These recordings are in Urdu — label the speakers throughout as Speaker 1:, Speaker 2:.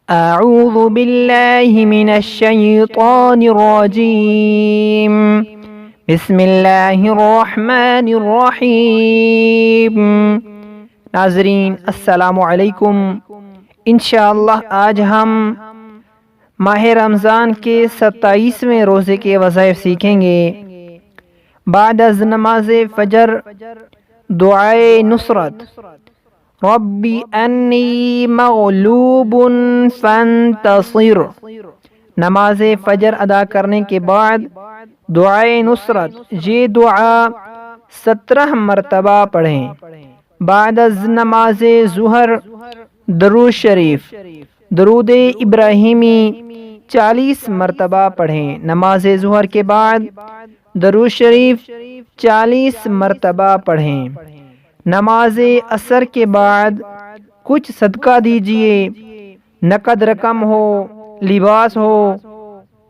Speaker 1: اعوذ باللہ من الشیطان الرجیم بسم اللہ الرحمن الرحیم۔ ناظرین السلام علیکم۔ انشاءاللہ آج ہم ماہ رمضان کے 27ویں روزے کے وظائف سیکھیں گے۔ بعد از نماز فجر دعائے نصرت، ربی انی مغلوب فانتصر۔ نماز فجر ادا کرنے کے بعد دعائے نصرت، یہ دعا 17 مرتبہ پڑھیں۔ بعد از نماز ظہر درود شریف، درود ابراہیمی 40 مرتبہ پڑھیں۔ نماز ظہر کے بعد درود شریف 40 مرتبہ پڑھیں۔ نماز عصر کے بعد کچھ صدقہ دیجیے، نقد رقم ہو، لباس ہو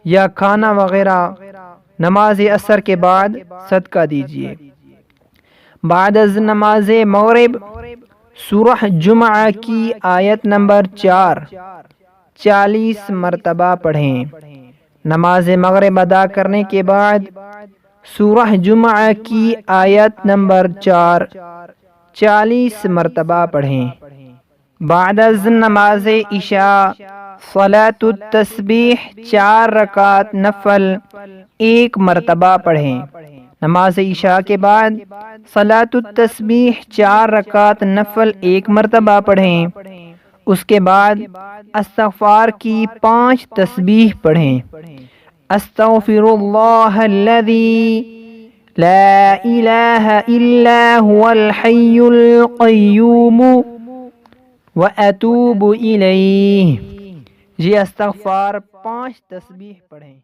Speaker 1: یا کھانا وغیرہ، نماز عصر کے بعد صدقہ دیجیے۔ بعد از نماز مغرب سورہ جمعہ کی آیت نمبر 4 40 مرتبہ پڑھیں۔ نماز مغرب ادا کرنے کے بعد سورہ جمعہ کی آیت نمبر 4 40 مرتبہ پڑھیں۔ بعد از نماز عشاء صلاۃ التسبیح 4 رکعت نفل 1 مرتبہ پڑھیں۔ نماز عشاء کے بعد صلاۃ التسبیح 4 رکعت نفل 1 مرتبہ پڑھیں۔ اس کے بعد استغفار کی 5 تسبیح پڑھیں۔ استغفر اللہ الذی لا الہ الا هو الحی القیوم واتوب الیہ۔ یہ استغفار 5 تسبیح پڑھیں۔